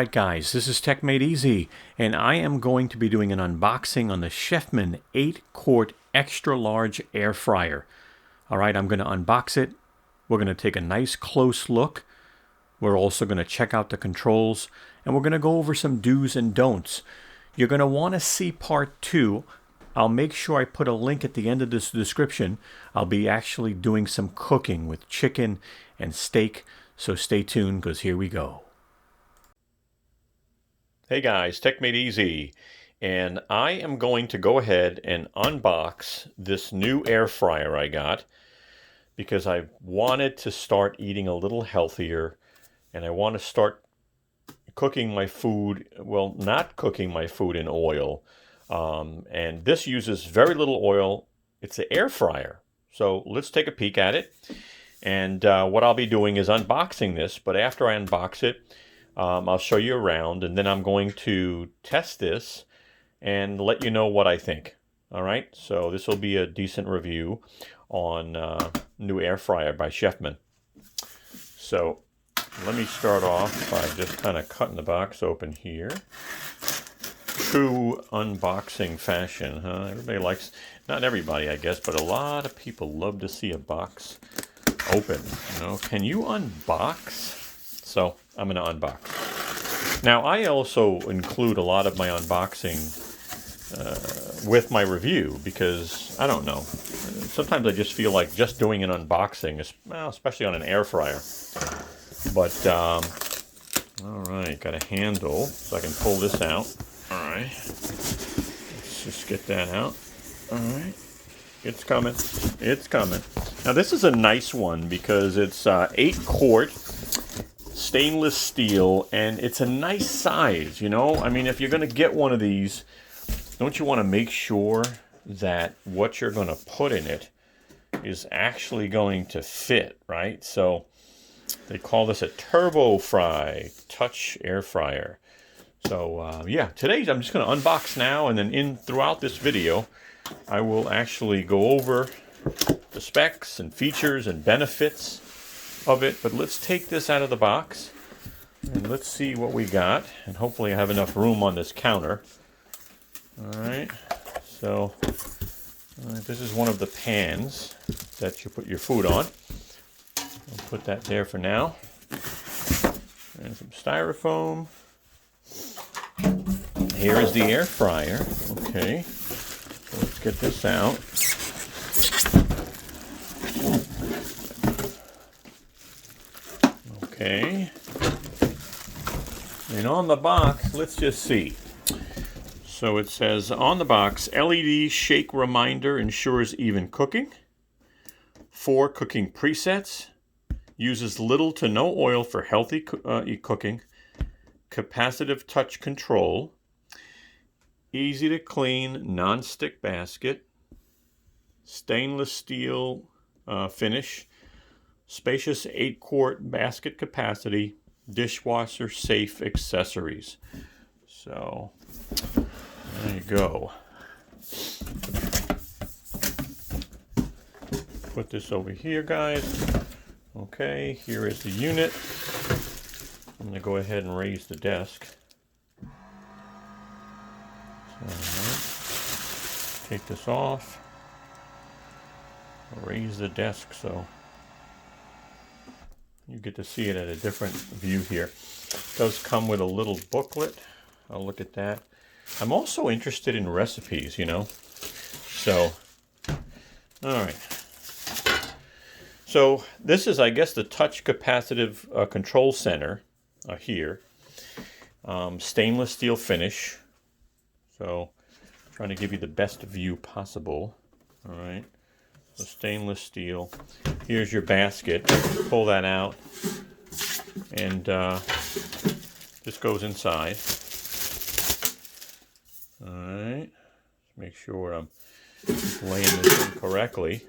Alright guys, this is techmadeezy, and I am going to be doing an unboxing on the Chefman 8-quart extra large air fryer. Alright, I'm going to unbox it. We're going to take a nice close look. We're also going to check out the controls, and we're going to go over some do's and don'ts. You're going to want to see part 2. I'll make sure I put a link at the end of this description. I'll be actually doing some cooking with chicken and steak, so stay tuned because here we go. Hey guys, techmadeezy, and I am going to go ahead and unbox this new air fryer I got because I wanted to start eating a little healthier, and I want to start cooking my food, well, not cooking my food in oil, and this uses very little oil. It's an air fryer, so let's take a peek at it. And what I'll be doing is unboxing this, but after I unbox it, I'll show you around, and then I'm going to test this and let you know what I think. All right, so this will be a decent review on new air fryer by Chefman. So let me start off by just kind of cutting the box open here. True unboxing fashion, huh? Everybody likes, not everybody I guess, but a lot of people love to see a box open. You know, can you unbox? So I'm going to unbox. Now I also include a lot of my unboxing with my review because, I don't know, sometimes I just feel like just doing an unboxing, well, especially on an air fryer. But, all right, got a handle so I can pull this out. All right, let's just get that out. All right, it's coming. It's coming. Now this is a nice one because it's 8-quart. Stainless steel, and it's a nice size, you know. I mean, if you're going to get one of these, don't you want to make sure that what you're going to put in it is actually going to fit, right? So they call this a Turbo Fry Touch Air Fryer. So yeah, today I'm just going to unbox now, and then throughout this video I will actually go over the specs and features and benefits of it. But let's take this out of the box and let's see what we got, and hopefully I have enough room on this counter. All right, so this is one of the pans that you put your food on. I'll put that there for now, and some styrofoam. Here is the air fryer. Okay, so let's get this out. Okay, and on the box, let's just see. So it says on the box, LED shake reminder ensures even cooking. 4 cooking presets. Uses little to no oil for healthy cooking. Capacitive touch control. Easy to clean non-stick basket. Stainless steel finish. Spacious 8-quart basket capacity, dishwasher safe accessories. So there you go. Put this over here, guys. Okay, here is the unit. I'm going to go ahead and raise the desk. So, take this off. Raise the desk so you get to see it at a different view here. It does come with a little booklet. I'll look at that. I'm also interested in recipes, you know. So, all right. So this is, I guess, the touch capacitive control center here. Stainless steel finish. So, trying to give you the best view possible. All right. So stainless steel. Here's your basket. Pull that out, and this goes inside. All right. Let's make sure I'm laying this in correctly.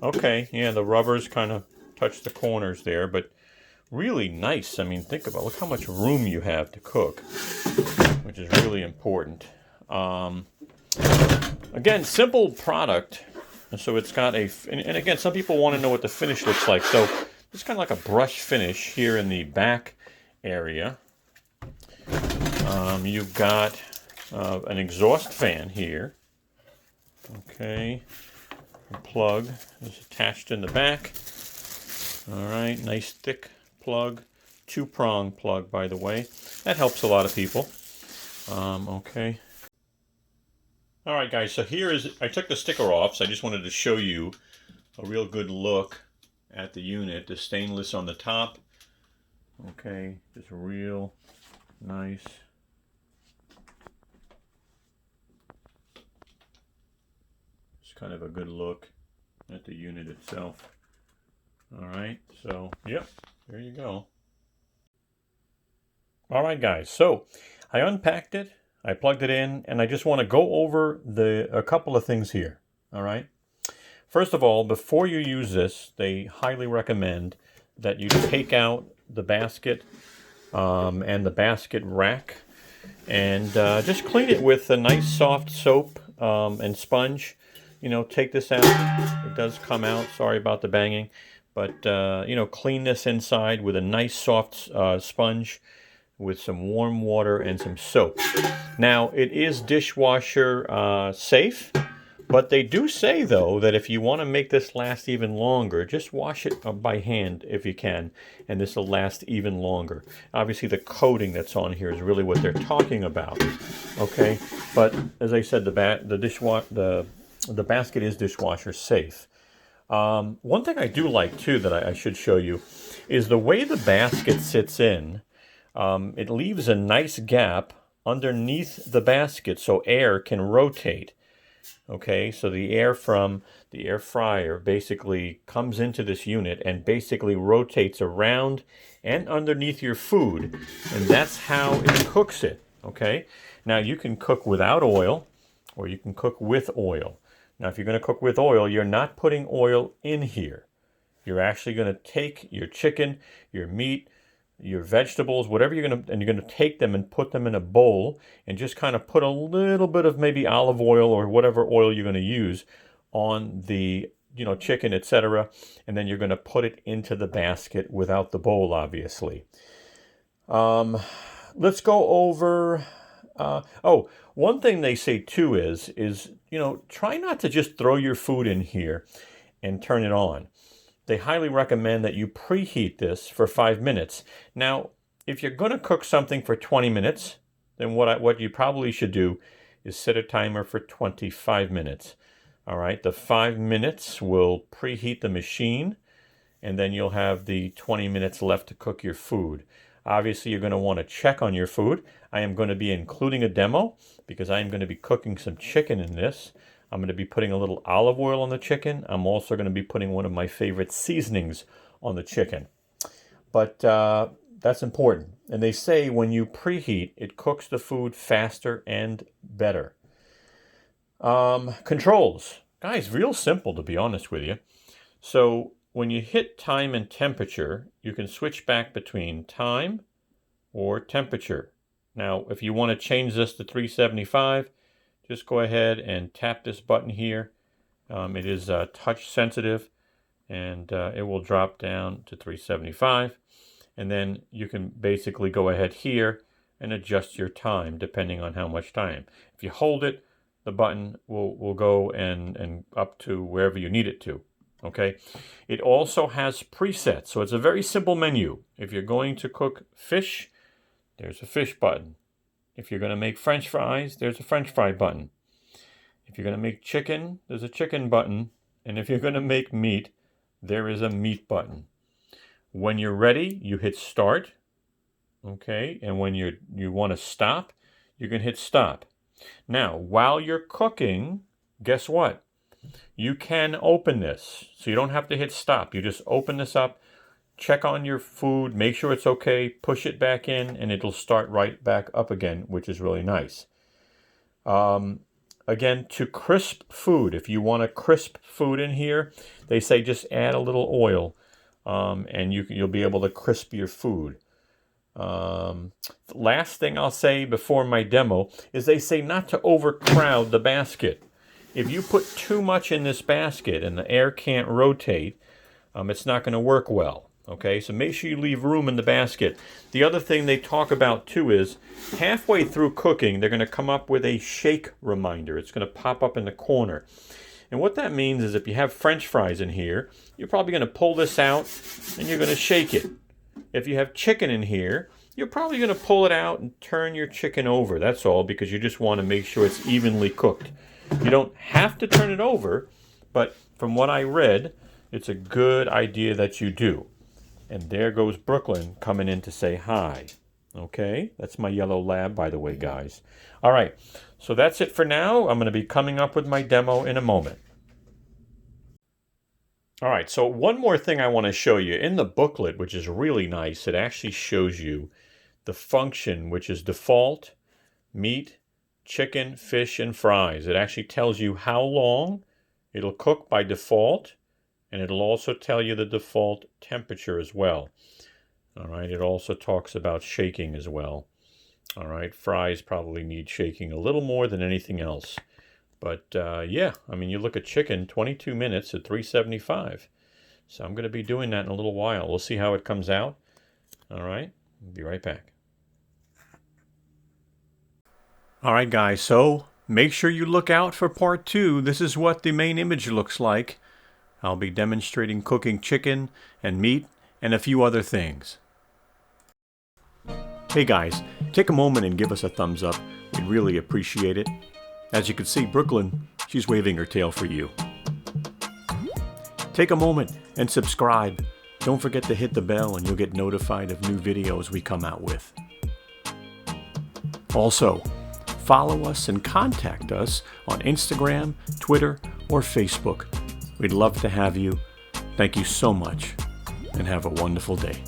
Okay. Yeah, the rubbers kind of touch the corners there, but really nice. I mean, think about, look how much room you have to cook, which is really important. Again, simple product. So it's got and again, some people want to know what the finish looks like. So it's kind of like a brush finish here in the back area. You've got an exhaust fan here. Okay, the plug is attached in the back. All right, nice thick plug, 2-prong plug, by the way. That helps a lot of people. Okay. All right, guys, so here is, I took the sticker off, so I just wanted to show you a real good look at the unit. The stainless on the top. Okay, just real nice. It's kind of a good look at the unit itself. All right, so, yep, there you go. All right, guys, so I unpacked it, I plugged it in, and I just want to go over a couple of things here, all right? First of all, before you use this, they highly recommend that you take out the basket and the basket rack and just clean it with a nice soft soap and sponge. You know, take this out. It does come out. Sorry about the banging. But, you know, clean this inside with a nice soft sponge with some warm water and some soap. Now, it is dishwasher safe, but they do say, though, that if you want to make this last even longer, just wash it by hand if you can, and this will last even longer. Obviously, the coating that's on here is really what they're talking about, okay? But, as I said, the basket is dishwasher safe. One thing I do like, too, that I should show you, is the way the basket sits in. It leaves a nice gap underneath the basket so air can rotate. Okay, so the air from the air fryer basically comes into this unit and basically rotates around and underneath your food, and that's how it cooks it. Okay, now you can cook without oil or you can cook with oil. Now, if you're going to cook with oil, you're not putting oil in here. You're actually going to take your chicken, your meat, your vegetables, whatever you're going to take them and put them in a bowl and just kind of put a little bit of maybe olive oil or whatever oil you're going to use on the, you know, chicken, etc. And then you're going to put it into the basket without the bowl, obviously. Let's go over... one thing they say too is, you know, try not to just throw your food in here and turn it on. They highly recommend that you preheat this for 5 minutes. Now, if you're going to cook something for 20 minutes, then what you probably should do is set a timer for 25 minutes. All right, the 5 minutes will preheat the machine, and then you'll have the 20 minutes left to cook your food. Obviously, you're going to want to check on your food. I am going to be including a demo because I am going to be cooking some chicken in this. I'm going to be putting a little olive oil on the chicken. I'm also going to be putting one of my favorite seasonings on the chicken. But that's important. And they say when you preheat, it cooks the food faster and better. Controls. Guys, real simple, to be honest with you. So when you hit time and temperature, you can switch back between time or temperature. Now, if you want to change this to 375, just go ahead and tap this button here. It is touch sensitive, and it will drop down to 375. And then you can basically go ahead here and adjust your time depending on how much time. If you hold it, the button will go and up to wherever you need it to. Okay. It also has presets, so it's a very simple menu. If you're going to cook fish, there's a fish button. If you're going to make French fries, there's a French fry button. If you're going to make chicken, there's a chicken button. And if you're going to make meat, there is a meat button. When you're ready, you hit start. Okay, and when you want to stop, you can hit stop. Now, while you're cooking, guess what? You can open this. So you don't have to hit stop. You just open this up, check on your food, make sure it's okay, push it back in, and it'll start right back up again, which is really nice. Again, to crisp food, if you want to crisp food in here, they say just add a little oil, and you'll be able to crisp your food. Last thing I'll say before my demo is they say not to overcrowd the basket. If you put too much in this basket and the air can't rotate, it's not going to work well. Okay, so make sure you leave room in the basket. The other thing they talk about too is halfway through cooking, they're going to come up with a shake reminder. It's going to pop up in the corner. And what that means is if you have French fries in here, you're probably going to pull this out and you're going to shake it. If you have chicken in here, you're probably going to pull it out and turn your chicken over. That's all, because you just want to make sure it's evenly cooked. You don't have to turn it over, but from what I read, it's a good idea that you do. And there goes Brooklyn coming in to say hi. Okay, that's my yellow lab, by the way, guys. All right, so that's it for now. I'm going to be coming up with my demo in a moment. All right, so one more thing I want to show you. In the booklet, which is really nice, it actually shows you the function, which is default, meat, chicken, fish, and fries. It actually tells you how long it'll cook by default, and it'll also tell you the default temperature as well. All right, it also talks about shaking as well. All right, fries probably need shaking a little more than anything else. But yeah, I mean, you look at chicken, 22 minutes at 375. So I'm going to be doing that in a little while. We'll see how it comes out. All right, I'll be right back. All right, guys, so make sure you look out for part 2. This is what the main image looks like. I'll be demonstrating cooking chicken and meat and a few other things. Hey guys, take a moment and give us a thumbs up. We'd really appreciate it. As you can see, Brooklyn, she's waving her tail for you. Take a moment and subscribe. Don't forget to hit the bell and you'll get notified of new videos we come out with. Also, follow us and contact us on Instagram, Twitter, or Facebook. We'd love to have you. Thank you so much, and have a wonderful day.